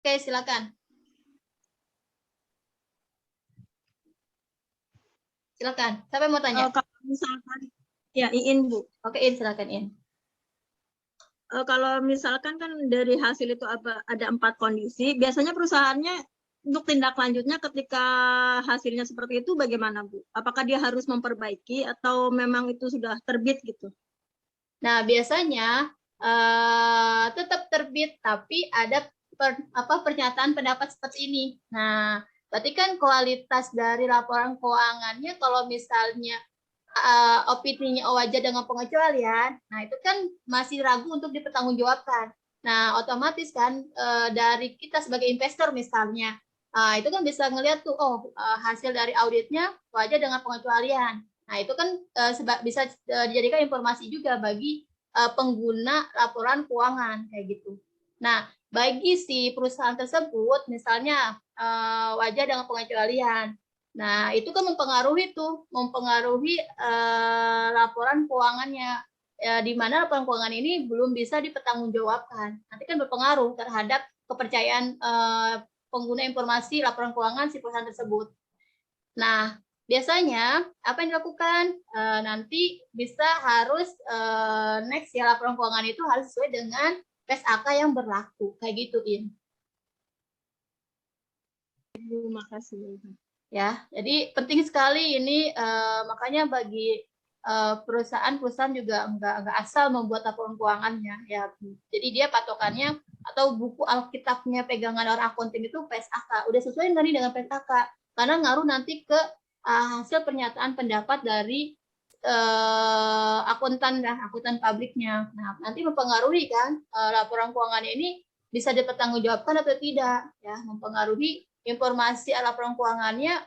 Oke, silakan. Silakan. Siapa yang mau tanya? Kalau misalkan, ya Iin Bu. Oke, In, silakan In. Kalau misalkan kan dari hasil itu ada 4 kondisi, biasanya perusahaannya untuk tindak lanjutnya ketika hasilnya seperti itu bagaimana Bu? Apakah dia harus memperbaiki atau memang itu sudah terbit gitu? Nah, biasanya tetap terbit, tapi ada pernyataan pendapat seperti ini. Nah, berarti kan kualitas dari laporan keuangannya kalau misalnya opininya wajar dengan pengecualian, nah itu kan masih ragu untuk dipertanggungjawabkan. Nah, otomatis kan dari kita sebagai investor misalnya, itu kan bisa ngelihat tuh, hasil dari auditnya wajar dengan pengecualian. Nah, itu kan bisa dijadikan informasi juga bagi pengguna laporan keuangan kayak gitu. Nah, bagi si perusahaan tersebut, misalnya wajar dengan pengecualian. Nah, itu kan mempengaruhi laporan keuangannya. Di mana laporan keuangan ini belum bisa dipertanggungjawabkan. Nanti kan berpengaruh terhadap kepercayaan pengguna informasi laporan keuangan si perusahaan tersebut. Nah, biasanya apa yang dilakukan? Nanti bisa harus next ya, laporan keuangan itu harus sesuai dengan PSAK yang berlaku. Kayak gitu, In. Terima kasih. Ya, jadi penting sekali ini, makanya bagi perusahaan juga nggak asal membuat laporan keuangannya ya. Jadi dia patokannya atau buku alkitabnya pegangan orang akunting itu PSAK. Udah sesuai nggak nih dengan PSAK? Karena ngaruh nanti ke hasil pernyataan pendapat dari akuntan publiknya. Nah, nanti mempengaruhi kan laporan keuangannya ini bisa dipertanggungjawabkan atau tidak ya, mempengaruhi informasi laporan keuangannya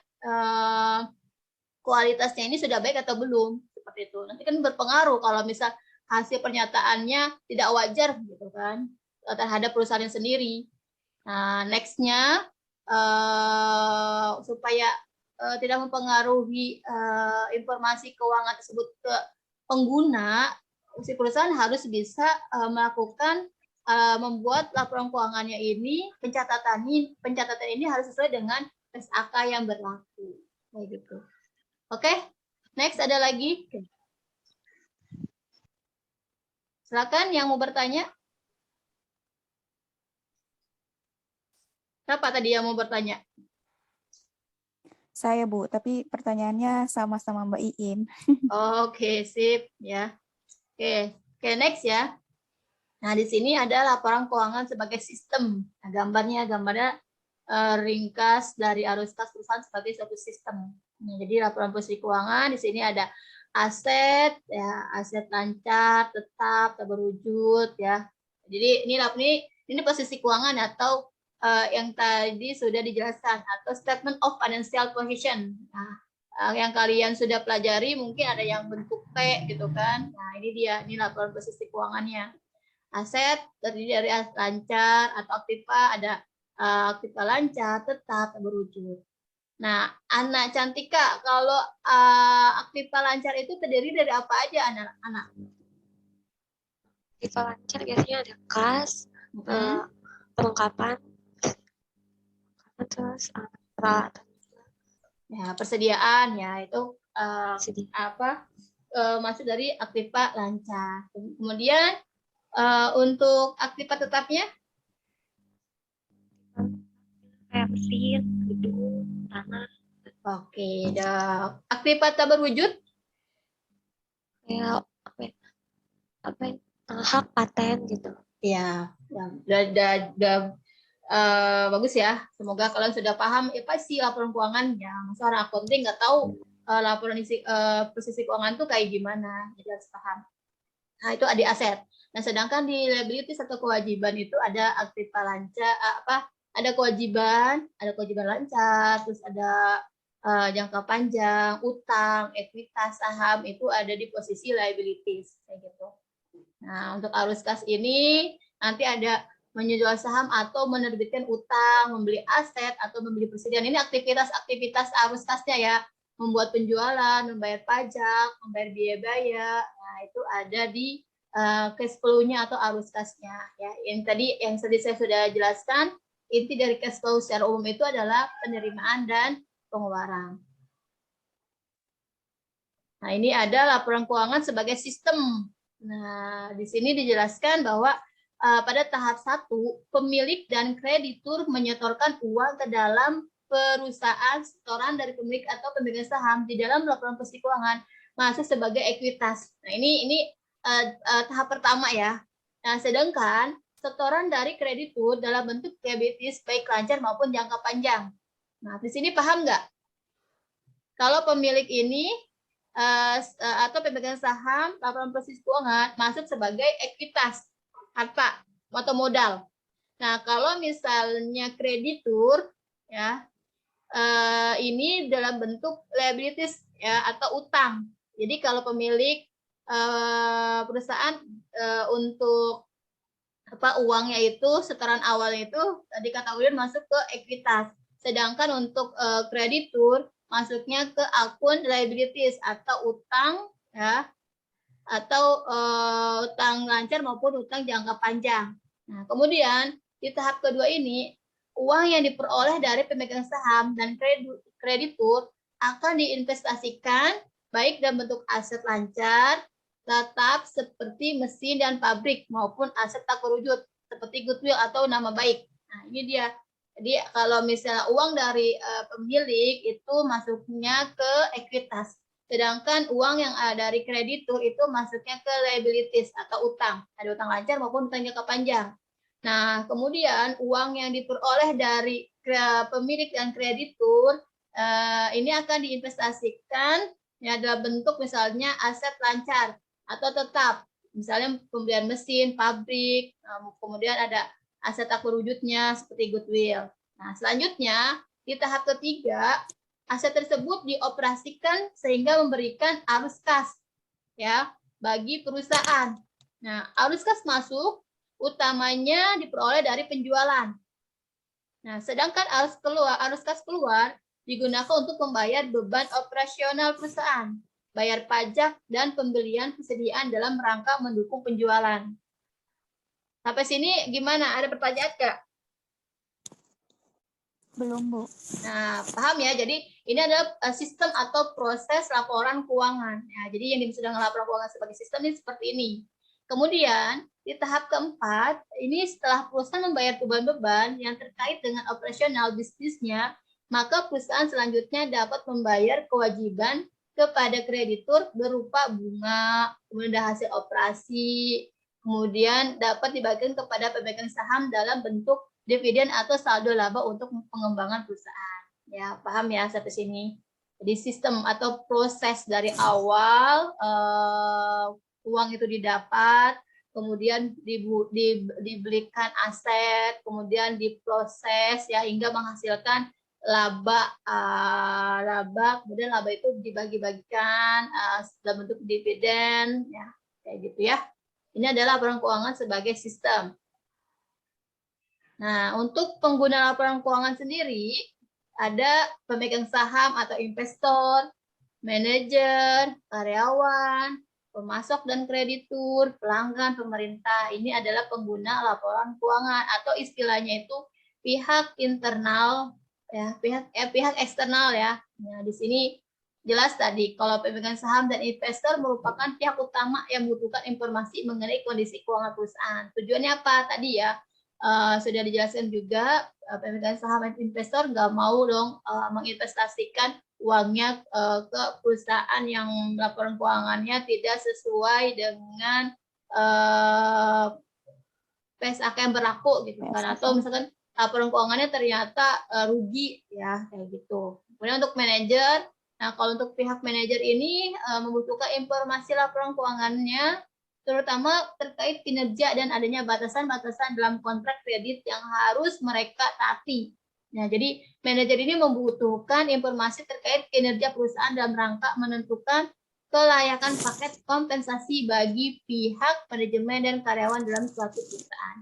kualitasnya ini sudah baik atau belum, seperti itu. Nanti kan berpengaruh kalau misal hasil pernyataannya tidak wajar gitu kan terhadap perusahaan sendiri. Nah, nextnya supaya tidak mempengaruhi informasi keuangan tersebut ke pengguna, si perusahaan harus bisa melakukan membuat laporan keuangannya ini, pencatatan ini harus sesuai dengan PSAK yang berlaku, kayak gitu. Oke, next ada lagi. Silakan yang mau bertanya. Siapa tadi yang mau bertanya? Saya Bu, tapi pertanyaannya sama-sama Mbak Iin. Oke, sip ya. Oke, next ya. Nah, di sini ada laporan keuangan sebagai sistem. Nah, gambarnya ringkas dari arus kas perusahaan sebagai suatu sistem. Nah, jadi laporan posisi keuangan di sini ada aset, ya, aset lancar, tetap, tak berwujud, ya. Jadi ini posisi keuangan atau yang tadi sudah dijelaskan atau statement of financial position. Nah, yang kalian sudah pelajari mungkin ada yang bentuk P gitu kan. Nah, ini laporan posisi keuangannya. Aset terdiri dari aset lancar atau aktiva, ada aktiva lancar, tetap, berwujud. Nah, anak Cantika, kalau aktiva lancar itu terdiri dari apa aja, anak-anak? Aktiva lancar biasanya ada kas, perlengkapan, terus peralatan. Ya, persediaan ya itu masuk dari aktiva lancar. Kemudian untuk aktiva tetapnya? Kayak mesin, gedung, tanah. Oke, aktiva tak berwujud? Kayak hak paten gitu. Ya, udah bagus ya. Semoga kalian sudah paham apa sih laporan keuangan ya. Masa orang akunting nggak tahu laporan posisi keuangan itu kayak gimana. Jadi harus paham. Nah, itu ada aset. Nah, sedangkan di liabilities atau kewajiban itu ada aktiva lancar, ada kewajiban lancar, terus ada jangka panjang, utang, ekuitas, saham itu ada di posisi liabilities kayak gitu. Nah, untuk arus kas ini nanti ada menjual saham atau menerbitkan utang, membeli aset atau membeli persediaan. Ini aktivitas arus kasnya ya. Membuat penjualan, membayar pajak, membayar biaya-biaya. Nah, itu ada di cash flow-nya atau arus kasnya ya. Yang tadi saya sudah jelaskan inti dari cash flow secara umum itu adalah penerimaan dan pengeluaran. Nah, ini ada laporan keuangan sebagai sistem. Nah, di sini dijelaskan bahwa pada tahap 1, pemilik dan kreditur menyetorkan uang ke dalam perusahaan setoran dari pemilik atau pemegang saham di dalam laporan posisi keuangan masuk sebagai ekuitas. Nah, ini tahap pertama ya. Nah, sedangkan setoran dari kreditur dalam bentuk liabilities baik lancar maupun jangka panjang. Nah, di sini paham nggak? Kalau pemilik ini atau pemegang saham laporan posisi keuangan masuk sebagai ekuitas harta atau modal. Nah, kalau misalnya kreditur ya ini dalam bentuk liabilities ya atau utang. Jadi kalau pemilik perusahaan untuk uangnya itu setoran awalnya itu tadi kata Ulin masuk ke ekuitas. Sedangkan untuk kreditur masuknya ke akun liabilities atau utang ya atau utang lancar maupun utang jangka panjang. Nah, kemudian di tahap kedua ini uang yang diperoleh dari pemegang saham dan kreditur akan diinvestasikan baik dalam bentuk aset lancar, tetap seperti mesin dan pabrik maupun aset tak berwujud seperti goodwill atau nama baik. Nah, ini dia. Jadi kalau misalnya uang dari pemilik itu masuknya ke ekuitas. Sedangkan uang yang dari kreditur itu masuknya ke liabilities atau utang. Ada utang lancar maupun utang jangka panjang. Nah, kemudian uang yang diperoleh dari pemilik dan kreditur ini akan diinvestasikan ya dalam bentuk misalnya aset lancar atau tetap. Misalnya pembelian mesin, pabrik, kemudian ada aset tak berwujudnya seperti goodwill. Nah, selanjutnya di tahap ketiga aset tersebut dioperasikan sehingga memberikan arus kas ya bagi perusahaan. Nah, arus kas masuk utamanya diperoleh dari penjualan. Nah, sedangkan arus kas keluar digunakan untuk membayar beban operasional perusahaan, bayar pajak dan pembelian persediaan dalam rangka mendukung penjualan. Sampai sini gimana? Ada pertanyaan nggak? Belum, Bu. Nah, paham ya? Jadi ini adalah sistem atau proses laporan keuangan. Ya, jadi yang dimaksud dengan laporan keuangan sebagai sistem ini seperti ini. Kemudian di tahap keempat, ini setelah perusahaan membayar beban-beban yang terkait dengan operasional bisnisnya, maka perusahaan selanjutnya dapat membayar kewajiban kepada kreditur berupa bunga, kemudian hasil operasi, kemudian dapat dibagikan kepada pemegang saham dalam bentuk dividen atau saldo laba untuk pengembangan perusahaan. Ya, paham ya sampai sini? Jadi sistem atau proses dari awal uang itu didapat, kemudian dibelikan aset, kemudian diproses ya hingga menghasilkan laba, kemudian laba itu dibagi-bagikan dalam bentuk dividen, ya kayak gitu ya. Ini adalah laporan keuangan sebagai sistem. Nah, untuk pengguna laporan keuangan sendiri, ada pemegang saham atau investor, manajer, karyawan, pemasok dan kreditur, pelanggan, pemerintah. Ini adalah pengguna laporan keuangan atau istilahnya itu pihak internal, ya, pihak eksternal ya. Nah, di sini jelas tadi kalau pemegang saham dan investor merupakan pihak utama yang membutuhkan informasi mengenai kondisi keuangan perusahaan. Tujuannya apa tadi ya? Sudah dijelaskan juga pemegang saham dan investor nggak mau dong menginvestasikan uangnya ke perusahaan yang laporan keuangannya tidak sesuai dengan PSAK yang berlaku gitu kan, atau misalkan laporan keuangannya ternyata rugi ya kayak gitu. Kemudian untuk manajer, nah kalau untuk pihak manajer ini membutuhkan informasi laporan keuangannya terutama terkait kinerja dan adanya batasan-batasan dalam kontrak kredit yang harus mereka taati. Nah, jadi manajer ini membutuhkan informasi terkait kinerja perusahaan dalam rangka menentukan kelayakan paket kompensasi bagi pihak manajemen dan karyawan dalam suatu perusahaan.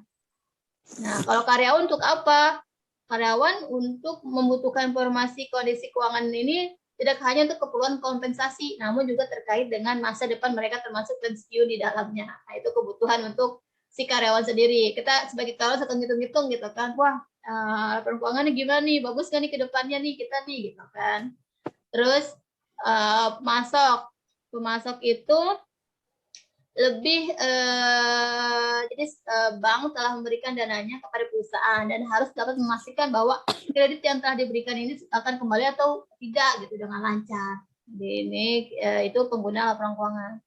Nah, kalau karyawan untuk apa? Karyawan untuk membutuhkan informasi kondisi keuangan ini tidak hanya untuk keperluan kompensasi, namun juga terkait dengan masa depan mereka termasuk pensiun di dalamnya. Nah, itu kebutuhan untuk si karyawan sendiri. Kita sebagai karyawan suka ngitung-ngitung gitu kan, wah laporan keuangannya gimana nih, bagus nggak nih ke depannya nih kita nih gitu kan. Terus pemasok itu lebih jadi bank telah memberikan dananya kepada perusahaan dan harus dapat memastikan bahwa kredit yang telah diberikan ini akan kembali atau tidak gitu dengan lancar. Jadi ini itu pengguna laporan keuangan.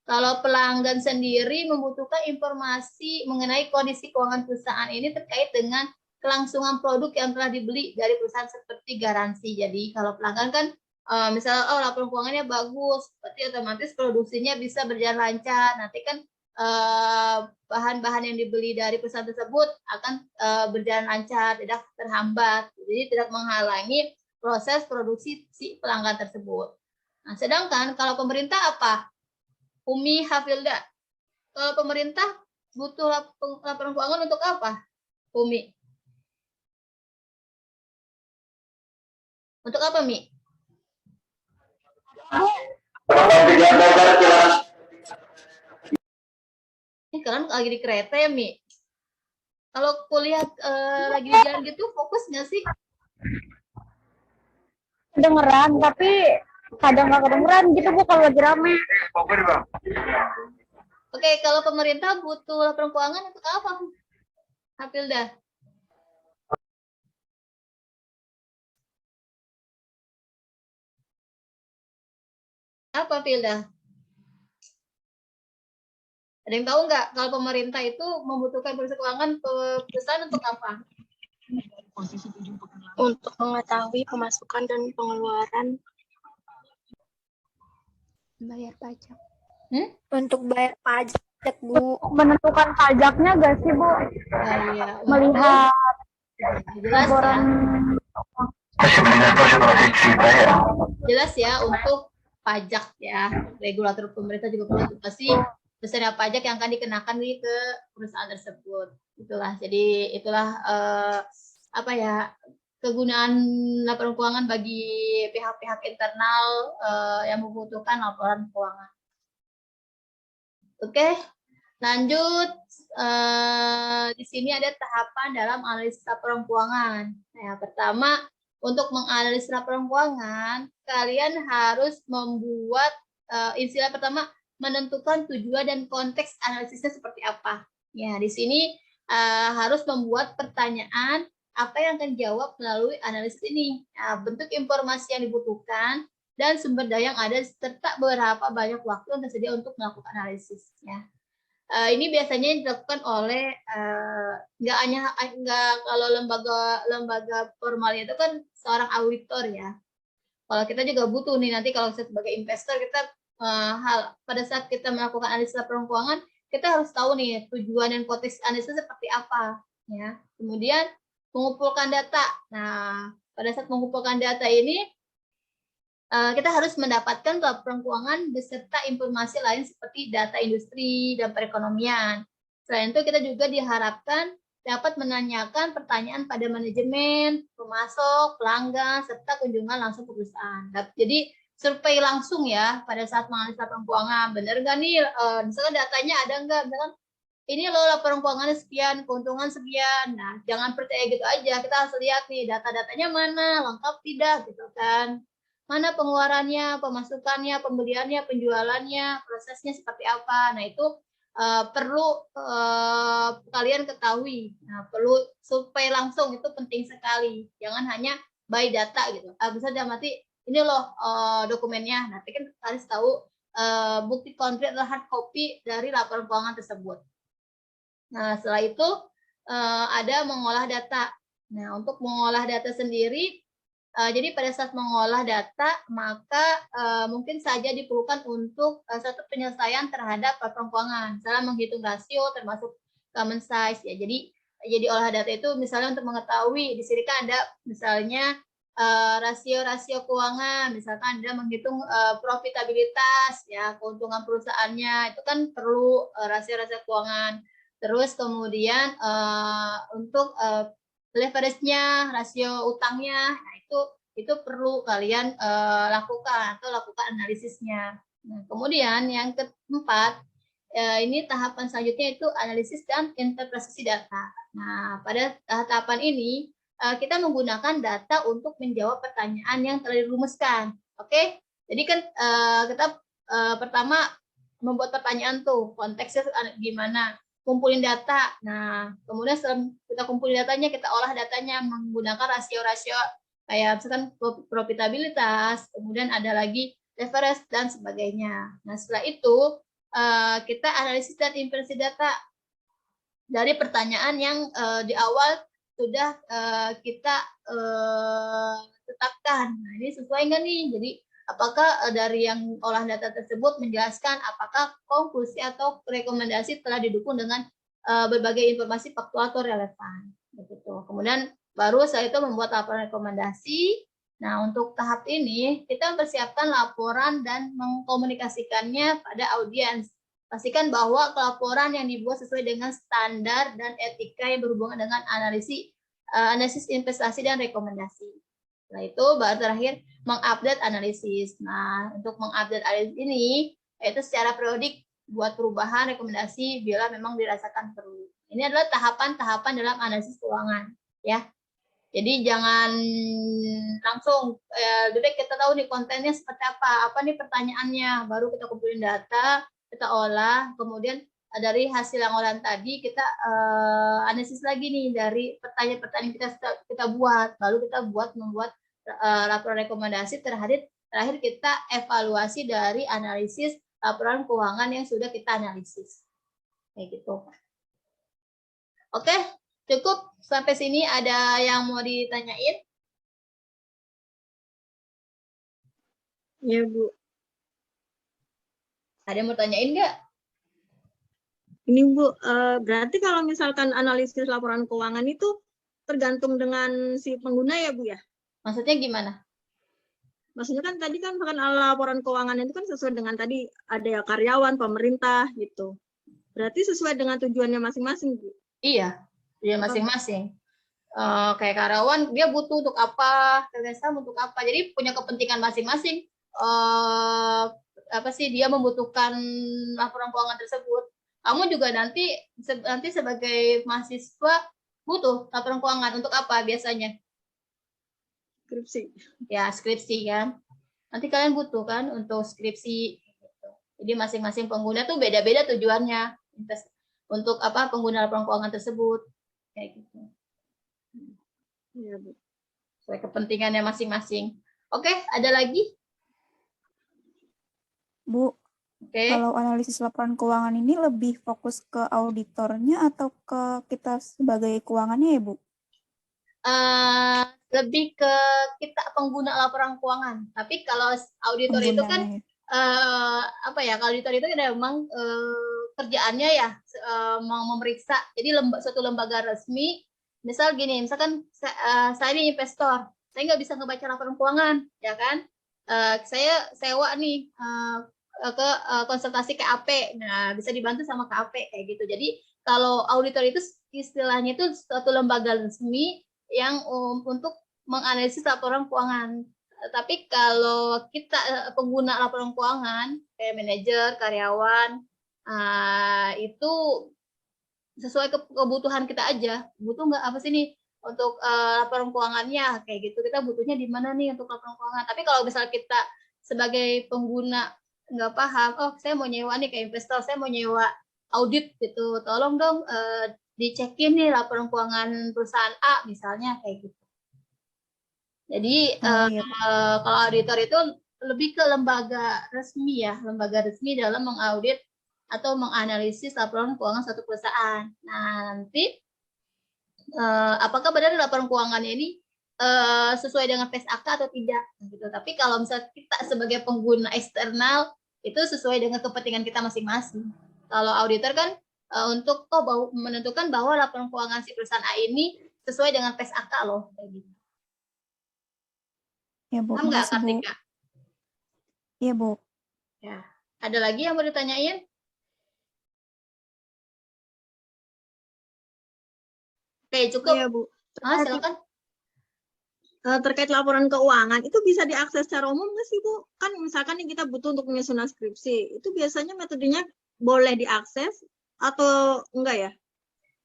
Kalau pelanggan sendiri membutuhkan informasi mengenai kondisi keuangan perusahaan ini terkait dengan kelangsungan produk yang telah dibeli dari perusahaan seperti garansi. Jadi kalau pelanggan kan misalnya laporan keuangannya bagus, berarti otomatis produksinya bisa berjalan lancar. Nanti kan bahan-bahan yang dibeli dari perusahaan tersebut akan berjalan lancar, tidak terhambat. Jadi tidak menghalangi proses produksi si pelanggan tersebut. Nah, sedangkan kalau pemerintah apa? Umi Hafilda, kalau pemerintah butuh laporan keuangan untuk apa? Umi. Untuk apa, Mi? Ini kalian lagi di kereta ya, Mi? Kalau kuliah lagi di jalan gitu, fokus nggak sih? Kedengeran, tapi kadang nggak kedengeran gitu Bu kalau lagi rame. Oke, kalau pemerintah butuh laporan keuangan untuk apa, Hafilda? Apa, Filda? Ada yang tahu nggak kalau pemerintah itu membutuhkan proses keuangan perusahaan untuk apa? Untuk mengetahui pemasukan dan pengeluaran. Bayar pajak. Untuk bayar pajak, Bu. Menentukan pajaknya nggak sih Bu? Iya, Melihat jelas laporan. ya. Jelas ya untuk pajak ya. Regulator pemerintah juga perlu pasti besarnya pajak yang akan dikenakan ke perusahaan tersebut. Itulah. Jadi itulah apa ya, kegunaan laporan keuangan bagi pihak-pihak internal yang membutuhkan laporan keuangan. Oke, lanjut. Di sini ada tahapan dalam analisis laporan keuangan. Nah, pertama, untuk menganalisis laporan keuangan, kalian harus membuat istilah pertama, menentukan tujuan dan konteks analisisnya seperti apa. Ya, di sini harus membuat pertanyaan apa yang akan dijawab melalui analisis ini. Nah, bentuk informasi yang dibutuhkan dan sumber daya yang ada serta berapa banyak waktu yang tersedia untuk melakukan analisis. Ya. Ini biasanya dilakukan oleh nggak kalau lembaga formal itu kan seorang auditor ya. Kalau kita juga butuh nih nanti kalau sebagai investor kita pada saat kita melakukan analisis laporan keuangan kita harus tahu nih tujuan dan konteks analisis seperti apa ya. Kemudian mengumpulkan data. Nah, pada saat mengumpulkan data ini kita harus mendapatkan laporan keuangan beserta informasi lain seperti data industri dan perekonomian. Selain itu kita juga diharapkan dapat menanyakan pertanyaan pada manajemen, pemasok, pelanggan, serta kunjungan langsung ke perusahaan. Jadi survei langsung ya pada saat menganalisis laporan keuangan. Benar nggak nih, misalkan datanya ada nggak, misalkan ini loh laporan keuangannya sekian, keuntungan sekian. Nah, jangan percaya gitu aja. Kita harus lihat nih data-datanya mana, lengkap tidak gitu kan. Mana pengeluarannya, pemasukannya, pembeliannya, penjualannya, prosesnya seperti apa. Nah, itu perlu kalian ketahui. Nah, perlu survei langsung itu penting sekali. Jangan hanya by data gitu. Bisa mati ini loh dokumennya. Nanti kan harus tahu bukti konkret adalah hard copy dari laporan keuangan tersebut. Nah, setelah itu ada mengolah data. Nah, untuk mengolah data sendiri, jadi pada saat mengolah data, maka mungkin saja diperlukan untuk satu penyelesaian terhadap laporan keuangan. Misalnya menghitung rasio termasuk common size ya. Jadi olah data itu misalnya untuk mengetahui di sini kan ada misalnya rasio-rasio keuangan, misalkan Anda menghitung profitabilitas ya, keuntungan perusahaannya, itu kan perlu rasio-rasio keuangan. Terus kemudian untuk leverage-nya, rasio utangnya, nah itu perlu kalian lakukan atau lakukan analisisnya. Nah, kemudian yang keempat, ini tahapan selanjutnya itu analisis dan interpretasi data. Nah, pada tahapan ini kita menggunakan data untuk menjawab pertanyaan yang telah dirumuskan. Oke, jadi kan kita pertama membuat pertanyaan tuh, konteksnya gimana, kumpulin data. Nah, kemudian setelah kita kumpulin datanya, kita olah datanya menggunakan rasio-rasio kayak misalkan profitabilitas, kemudian ada lagi reference dan sebagainya. Nah, setelah itu kita analisis dan inferensi data dari pertanyaan yang di awal sudah kita tetapkan. Nah, ini sesuai nggak nih? Jadi apakah dari yang olah data tersebut menjelaskan apakah konklusi atau rekomendasi telah didukung dengan berbagai informasi faktual atau relevan. Begitu. Kemudian baru setelah itu membuat laporan rekomendasi. Nah, untuk tahap ini kita mempersiapkan laporan dan mengkomunikasikannya pada audiens. Pastikan bahwa laporan yang dibuat sesuai dengan standar dan etika yang berhubungan dengan analisis investasi dan rekomendasi. Setelah itu baru terakhir mengupdate analisis. Nah, untuk mengupdate analisis ini yaitu secara periodik buat perubahan rekomendasi bila memang dirasakan perlu. Ini adalah tahapan-tahapan dalam analisis keuangan, ya. Jadi jangan langsung direct kita tahu nih kontennya seperti apa nih pertanyaannya, baru kita kumpulin data, kita olah, kemudian dari hasil yang olahan tadi kita analisis lagi nih dari pertanyaan-pertanyaan kita buat, lalu kita membuat laporan rekomendasi. Terakhir kita evaluasi dari analisis laporan keuangan yang sudah kita analisis, kayak gitu. Oke, cukup sampai sini. Ada yang mau ditanyain? Ya, Bu. Ada yang mau tanyain nggak? Ini Bu, berarti kalau misalkan analisis laporan keuangan itu tergantung dengan si pengguna ya Bu ya? Maksudnya gimana? Maksudnya kan tadi kan laporan keuangan itu kan sesuai dengan tadi ada ya karyawan, pemerintah gitu. Berarti sesuai dengan tujuannya masing-masing Bu? Iya, dia masing-masing. Kayak karyawan dia butuh untuk apa, investor untuk apa. Jadi punya kepentingan masing-masing. Apa sih dia membutuhkan laporan keuangan tersebut. Kamu juga nanti sebagai mahasiswa butuh laporan keuangan untuk apa biasanya? Skripsi. Ya, skripsi kan. Nanti kalian butuh kan untuk skripsi. Jadi masing-masing pengguna tuh beda-beda tujuannya untuk apa pengguna laporan keuangan tersebut. Kayak gitu. Iya, Bu. Sesuai kepentingannya masing-masing. Oke, ada lagi? Bu, Oke. kalau analisis laporan keuangan ini lebih fokus ke auditornya atau ke kita sebagai keuangannya ya, Bu? Lebih ke kita pengguna laporan keuangan. Tapi kalau auditor itu kan apa ya? Kalau auditor itu kan memang kerjaannya ya memeriksa. Jadi suatu lembaga resmi. Misal gini, misalkan saya ini investor, saya nggak bisa ngebaca laporan keuangan, ya kan? Saya sewa nih ke konsultasi KAP. Nah, bisa dibantu sama KAP kayak gitu. Jadi kalau auditor itu istilahnya itu suatu lembaga resmi yang untuk menganalisis laporan keuangan. Tapi kalau kita pengguna laporan keuangan kayak manajer, karyawan, itu sesuai kebutuhan kita aja. Butuh nggak apa sih nih untuk laporan keuangannya kayak gitu. Kita butuhnya di mana nih untuk laporan keuangan. Tapi kalau misalnya kita sebagai pengguna nggak paham, oh saya mau nyewa nih kayak investor, saya mau nyewa audit gitu, tolong dong dicekin nih laporan keuangan perusahaan A misalnya kayak gitu. Jadi kalau auditor itu lebih ke lembaga resmi ya, lembaga resmi dalam mengaudit atau menganalisis laporan keuangan suatu perusahaan. Nah, nanti apakah benar laporan keuangannya ini sesuai dengan PSAK atau tidak gitu. Tapi kalau misalnya kita sebagai pengguna eksternal itu sesuai dengan kepentingan kita masing-masing. Kalau auditor kan untuk menentukan bahwa laporan keuangan si perusahaan A ini sesuai dengan PSAK loh kayak gitu. Ya, Bu. Paham nggak, Makasih, Bu. Kartika? Iya, Bu. Ya. Ada lagi yang mau ditanyain? Oke, cukup. Iya, Bu. Silakan. Terkait laporan keuangan, itu bisa diakses secara umum nggak sih, Bu? Kan misalkan nih kita butuh untuk menyusun skripsi, itu biasanya metodenya boleh diakses atau enggak ya?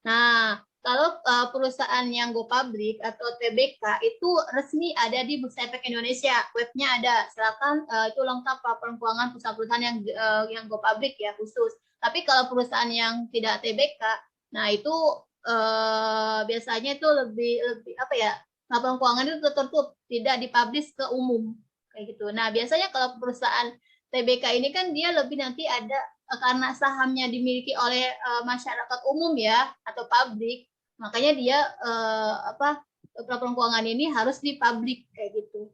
Nah, kalau perusahaan yang go public atau TBK itu resmi ada di Bursa Efek Indonesia, webnya ada. Silakan itu lengkap laporan keuangan perusahaan-perusahaan yang go public ya khusus. Tapi kalau perusahaan yang tidak TBK, nah itu biasanya itu lebih apa ya? Laporan keuangan itu tertutup, tidak dipublish ke umum kayak gitu. Nah, biasanya kalau perusahaan TBK ini kan dia lebih nanti ada karena sahamnya dimiliki oleh masyarakat umum ya atau publik, makanya dia laporan keuangan ini harus dipublik kayak gitu.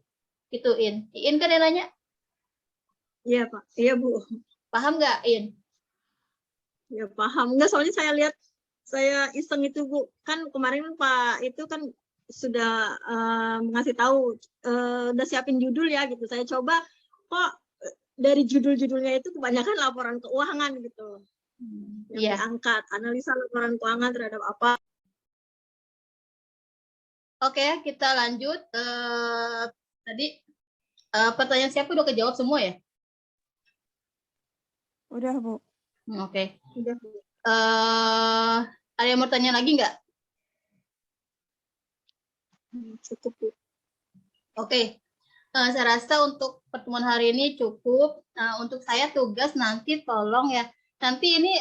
Gitu In kan yang nanya? Iya Pak, iya Bu. Paham nggak In? Ya paham. Enggak, soalnya saya iseng itu Bu. Kan kemarin Pak itu kan sudah ngasih tahu, udah siapin judul ya gitu. Saya coba kok dari judul-judulnya itu kebanyakan laporan keuangan gitu. Yang diangkat, analisa laporan keuangan terhadap apa. Oke, kita lanjut. Tadi pertanyaan siapa udah kejawab semua ya? Udah, Bu. Oke. Udah. Ada yang mau tanya lagi nggak? Cukup Bu. Oke. Saya rasa untuk pertemuan hari ini cukup. Untuk saya tugas nanti tolong ya. Nanti ini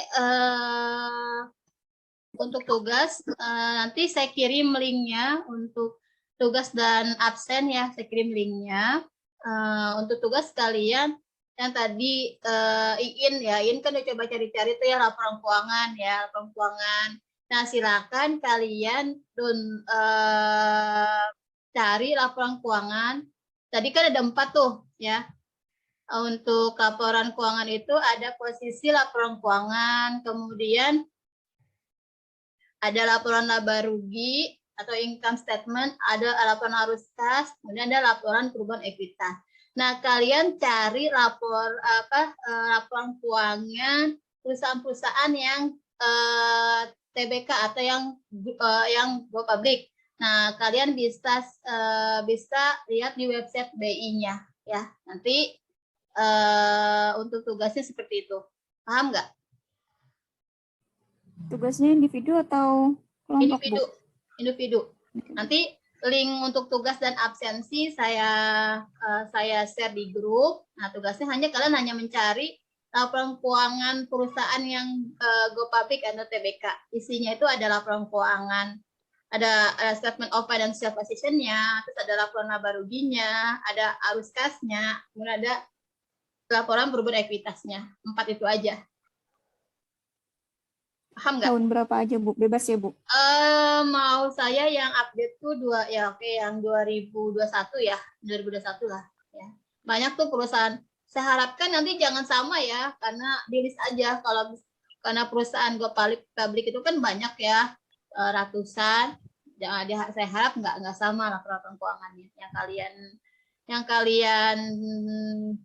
untuk tugas nanti saya kirim linknya untuk tugas dan absen ya. Saya kirim linknya. Untuk tugas kalian yang tadi Iin kan udah coba cari-cari tuh ya laporan keuangan ya, laporan keuangan. Nah, silakan kalian cari laporan keuangan. Tadi kan ada 4 tuh ya. Untuk laporan keuangan itu ada posisi laporan keuangan, kemudian ada laporan laba rugi atau income statement, ada laporan arus kas, kemudian ada laporan perubahan ekuitas. Nah, kalian cari laporan keuangan perusahaan-perusahaan yang TBK atau yang go public. Nah, kalian bisa lihat di website BI-nya ya. Nanti untuk tugasnya seperti itu. Paham nggak? Tugasnya individu atau kelompok, Bu? Individu. Nanti link untuk tugas dan absensi saya share di grup. Nah, tugasnya kalian hanya mencari laporan keuangan perusahaan yang go public atau TBK. Isinya itu ada laporan keuangan, ada statement of financial position-nya, terus ada laporan laba ruginya, ada arus kasnya, kemudian ada laporan perubahan ekuitasnya. 4 itu aja. Paham nggak? Tahun berapa aja, Bu? Bebas ya, Bu? Mau saya yang update tuh yang 2021 ya, 2021 lah ya. Banyak tuh perusahaan. Saya harapkan nanti jangan sama ya, karena di list aja karena perusahaan go public itu kan banyak ya, ratusan. Saya harap nggak sama laporan keuangannya yang kalian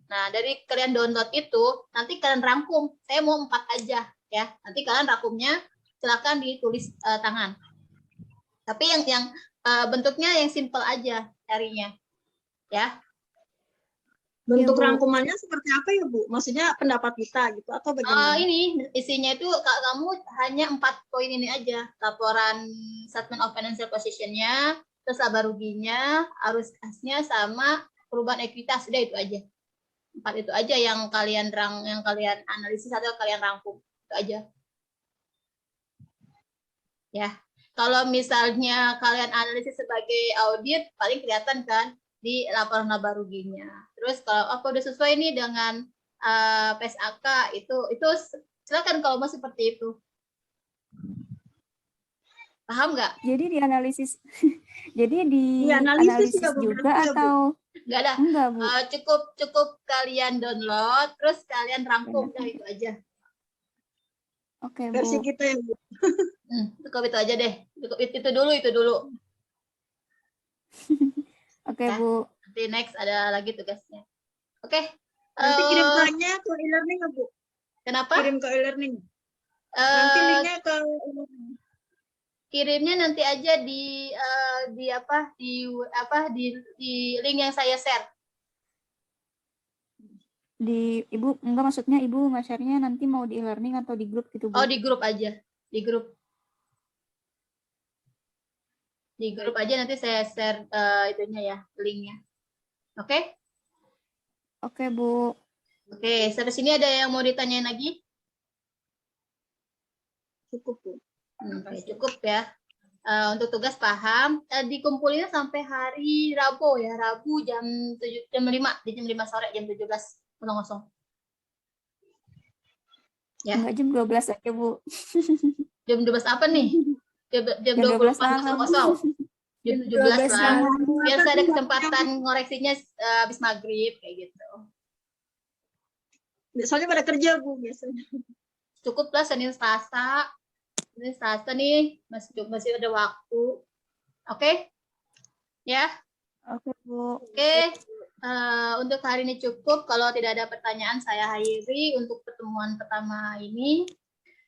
nah dari kalian download itu nanti kalian rangkum. Saya mau 4 aja ya. Nanti kalian rangkumnya silakan ditulis tangan. Tapi yang bentuknya yang simple aja carinya ya. Bentuk Ya, Bu. rangkumannya seperti apa ya Bu? Maksudnya pendapat kita gitu atau bagaimana? Ini isinya itu kamu hanya 4 poin ini aja. Laporan statement of financial position-nya, terus laba ruginya, arus kasnya, sama perubahan ekuitas. Udah itu aja. 4 itu aja yang kalian analisis atau kalian rangkum. Itu aja. Ya. Kalau misalnya kalian analisis sebagai audit, paling kelihatan kan di laporan laba ruginya. Terus kalau udah sesuai nih dengan PSAK itu silakan kalau mau seperti itu. Paham nggak? Jadi dianalisis jadi Dianalisis dianalisis ya, Bu, juga berarti ya, Bu? atau Nggak ada. enggak, Bu? Cukup kalian download, terus kalian rangkum. Nah, itu aja. Oke, Versi Bu. kita ya Bu. Cukup itu aja deh. Cukup itu dulu. Oke, Ya. Bu. Nanti next ada lagi tugasnya. Oke. Nanti kirim linknya ke e-learning ya Bu? Kenapa? Kirim ke e-learning. Nanti linknya ke kirimnya nanti aja di link yang saya share. Ibu, enggak maksudnya Ibu nge-share-nya nanti mau di e-learning atau di grup gitu, Bu? Oh, di grup aja. Di grup. Di grup aja nanti saya share itunya ya, linknya. Oke? Oke, Bu. Oke, sampai sini ada yang mau ditanyain lagi? Cukup, Bu. Oke, cukup ya. Untuk tugas paham, dikumpulinnya sampai hari Rabu ya, Rabu jam 5, di jam 5 sore, jam 17.00. Ya. Enggak, jam 12 aja, Bu. Jam 12 apa nih? Jam 12 24.00. Jam 17 lah. malam. Biar saya ada kesempatan ngoreksinya habis maghrib kayak gitu. Soalnya pada kerja, Bu, biasanya. Cukup lah Senin Selasa. Senin Selasa nih masih ada waktu. Oke? Ya. Oke, Bu. Oke. Untuk hari ini cukup. Kalau tidak ada pertanyaan saya akhiri untuk pertemuan pertama ini.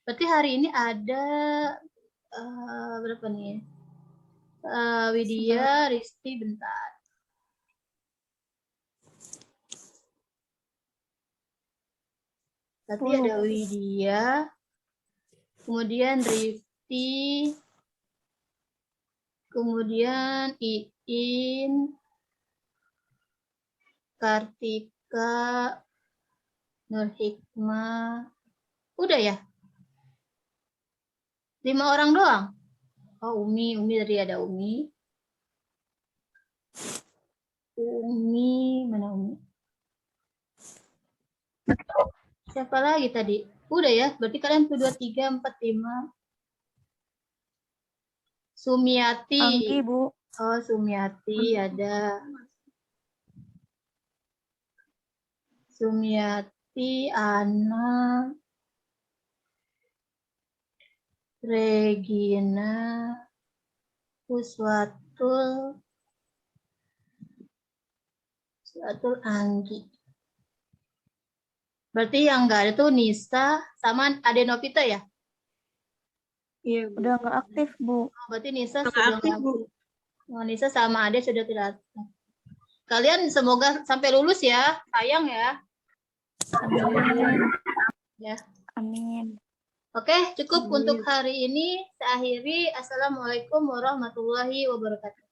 Berarti hari ini ada berapa nih? Widya, Risti, bentar. Berarti ada Widya, kemudian Risti, kemudian Iin, Kartika, Nur Hikmah. Udah ya? 5 orang doang? Oh, Umi tadi ada Umi. Mana Umi? Siapa lagi tadi? Udah ya, berarti kalian 1, 2, 3, 4, 5. Sumiati. Anggi, Bu. Oh, Sumiati ada. Sumiati, Ana, Regina, Uswatul, Anggi. Berarti yang nggak ada tuh Nisa sama Ade Novita ya? Iya, Bu. Udah nggak aktif, Bu. Oh, berarti Nisa Nggak sudah aktif, nggak Bu. aktif. Oh, Nisa sama Ade sudah tidak aktif. Kalian semoga sampai lulus ya, sayang ya. Amin. Ya. Amin. Oke, cukup Amin. untuk hari ini. Saya akhiri. Assalamualaikum warahmatullahi wabarakatuh.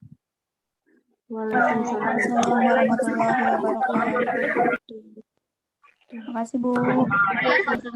Waalaikumsalam. Assalamualaikum warahmatullahi wabarakatuh. Terima kasih, Bu. Ya, sama-sama.